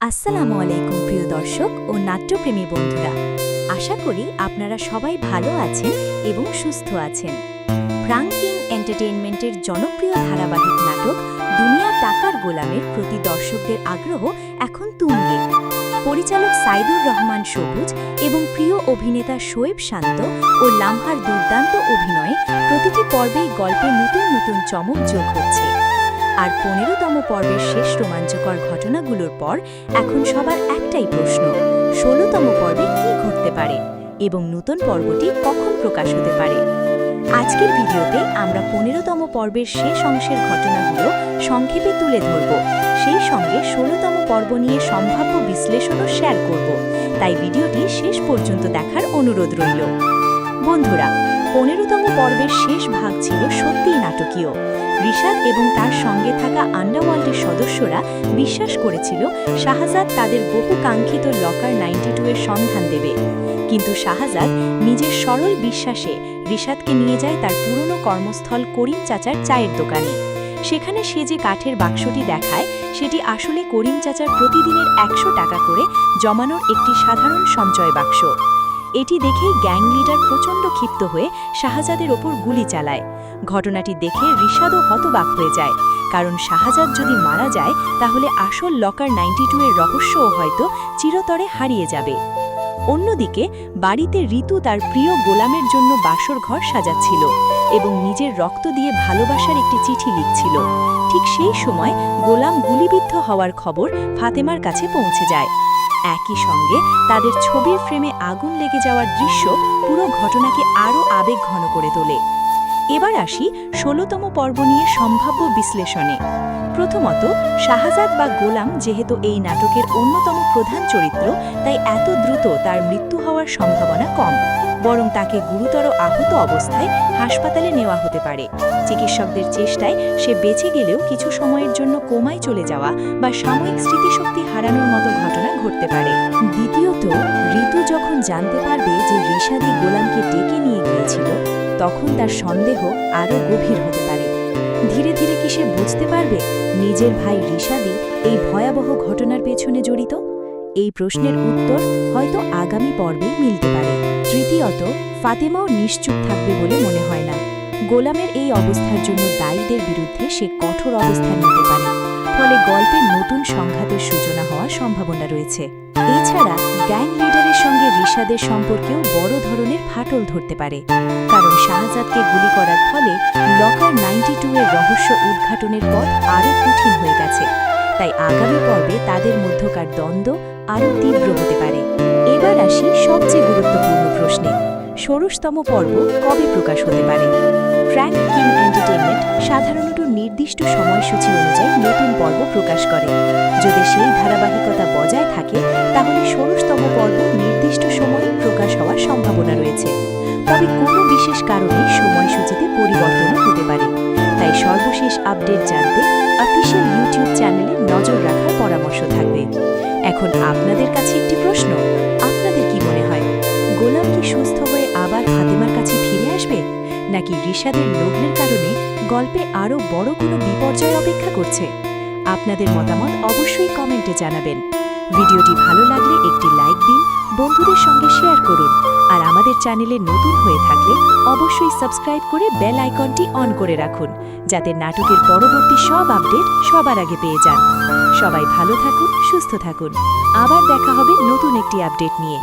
আসসালামু আলাইকুম প্রিয় দর্শক ও নাট্যপ্রেমী বন্ধুরা, আশা করি আপনারা সবাই ভালো আছেন এবং সুস্থ আছেন। প্রাঙ্ক কিং এন্টারটেইনমেন্টের জনপ্রিয় ধারাবাহিক নাটক দুনিয়া টাকার গোলামের প্রতি দর্শকদের আগ্রহ এখন তুঙ্গে। পরিচালক সাইদুর রহমান সবুজ এবং প্রিয় অভিনেতা শোয়েব শান্ত ও লামহার দুর্দান্ত অভিনয়ে প্রতিটি পর্বেই গল্পে নতুন নতুন চমক যোগ হচ্ছে। আর ১৫তম পর্বের শেষ রোমাঞ্চকর ঘটনাগুলোর পর এখন সবার একটাই প্রশ্ন, ১৬তম পর্বে কী ঘটতে পারে এবং নতুন পর্বটি কখন প্রকাশ হতে পারে। আজকের ভিডিওতে আমরা ১৫তম পর্বের শেষ অংশের ঘটনাগুলো সংক্ষেপে তুলে ধরব, সেই সঙ্গে ১৬তম পর্ব নিয়ে সম্ভাব্য বিশ্লেষণও শেয়ার করব। তাই ভিডিওটি শেষ পর্যন্ত দেখার অনুরোধ রইল। বন্ধুরা, ১৫তম পর্বের শেষ ভাগ ছিল সত্যিই নাটকীয়। রিশাদ এবং তার সঙ্গে থাকা আন্ডারওয়ার্ল্ডের সদস্যরা বিশ্বাস করেছিল শাহজাদ তাদের বহু কাঙ্ক্ষিত লকার 92 এর সন্ধান দেবে, কিন্তু শাহজাদ নিজের সরল বিশ্বাসে রিশাদকে নিয়ে যায় তার পুরনো কর্মস্থল করিম চাচার চায়ের দোকানে। সেখানে সে যে কাঠের বাক্সটি দেখায় সেটি আসলে করিম চাচার প্রতিদিনের ১০০ টাকা করে জমানোর একটি সাধারণ সঞ্চয় বাক্স। এটি দেখেই গ্যাং লিডার প্রচণ্ড ক্ষিপ্ত হয়ে শাহজাদের ওপর গুলি চালায়। ঘটনাটি দেখে রিশাদও হতবাক হয়ে যায়, কারণ শাহজাদ যদি মারা যায় তাহলে আসল লকার 92 এর রহস্যও হয়তো চিরতরে হারিয়ে যাবে। অন্যদিকে বাড়িতে ঋতু তার প্রিয় গোলামের জন্য বাসর ঘর সাজাচ্ছিল এবং নিজের রক্ত দিয়ে ভালোবাসার একটি চিঠি লিখছিল। ঠিক সেই সময় গোলাম গুলিবিদ্ধ হওয়ার খবর ফাতেমার কাছে পৌঁছে যায়। একই সঙ্গে তাদের ছবির ফ্রেমে আগুন লেগে যাওয়ার দৃশ্য পুরো ঘটনাকে আরও আবেগঘন করে তোলে। এবার আসি ১৬তম পর্ব নিয়ে সম্ভাব্য বিশ্লেষণে। প্রথমত, শাহজাদ বা গোলাম যেহেতু এই নাটকের অন্যতম প্রধান চরিত্র, তাই এত দ্রুত তার মৃত্যু হওয়ার সম্ভাবনা কম, বরং তাকে গুরুতর আহত অবস্থায় হাসপাতালে নেওয়া হতে পারে। চিকিৎসকদের চেষ্টায় সে বেঁচে গেলেও কিছু সময়ের জন্য কোমায় চলে যাওয়া বা সাময়িক স্মৃতিশক্তি হারানোর মতো ঘটনা ঘটতে পারে। দ্বিতীয়ত, ঋতু যখন জানতে পারবে যে রিশাদই গোলামকে ডেকে নিয়ে গিয়েছিল, তখন তার সন্দেহ আরও গভীর হতে পারে। ধীরে ধীরে কি সে বুঝতে পারবে নিজের ভাই রিশাদই এই ভয়াবহ ঘটনার পেছনে জড়িত? এই প্রশ্নের উত্তর হয়তো আগামী পর্বেই মিলতে পারে। তৃতীয়ত, ফাতেমাও নিশ্চুপ থাকবে বলে মনে হয় না। গোলামের এই অবস্থার জন্য দায়ীদের বিরুদ্ধে সে কঠোর অবস্থান নিতে পারে, ফলে গল্পের নতুন সংঘাতের সূচনা হওয়ার সম্ভাবনা রয়েছে। এছাড়া গ্যাং লিডারের সঙ্গে রিশাদের সম্পর্কেও বড় ধরনের ফাটল ধরতে পারে, কারণ শাহজাদকে গুলি করার ফলে লকার 92 এর রহস্য উদ্ঘাটনের পথ আরও কঠিন হয়ে গেছে। তাই আগামী পর্বে তাদের মধ্যকার দ্বন্দ্ব আরও তীব্র হতে পারে। এবার আসি সবচেয়ে গুরুত্বপূর্ণ প্রশ্নে, ১৬তম পর্ব কবে প্রকাশ হতে পারে? প্রাঙ্ক কিং এন্টারটেইনমেন্ট সাধারণত নির্দিষ্ট সময়সূচি অনুযায়ী নতুন পর্ব প্রকাশ করে। যদি সেই ধারাবাহিকতা বজায় থাকে, তাহলে ১৬তম পর্ব নির্দিষ্ট সময়ে প্রকাশ হওয়ার সম্ভাবনা রয়েছে। তবে কোনো বিশেষ কারণে সময়সূচিতে পরিবর্তনও হতে পারে। তাই সর্বশেষ আপডেট জানতে অফিসিয়াল ইউটিউব চ্যানেলে নজর রাখার পরামর্শ থাকবে। এখন আপনাদের কাছে একটি প্রশ্ন, আপনাদের কি মনে হয়, গোলাম কি সুস্থ হয়ে আবার ফাতেমার কাছে ফিরে আসবে, নাকি রিশাদের লোভের কারণে গল্পে আরও বড় কোনো বিপর্যয় অপেক্ষা করছে? আপনাদের মতামত অবশ্যই কমেন্টে জানাবেন। ভিডিওটি ভালো লাগলে একটি লাইক দিন, বন্ধুদের সঙ্গে শেয়ার করুন, আর আমাদের চ্যানেলে নতুন হয়ে থাকলে অবশ্যই সাবস্ক্রাইব করে বেল আইকনটি অন করে রাখুন, যাতে নাটকের পরবর্তী সব আপডেট সবার আগে পেয়ে যান। সবাই ভালো থাকুন, সুস্থ থাকুন। আবার দেখা হবে নতুন একটি আপডেট নিয়ে।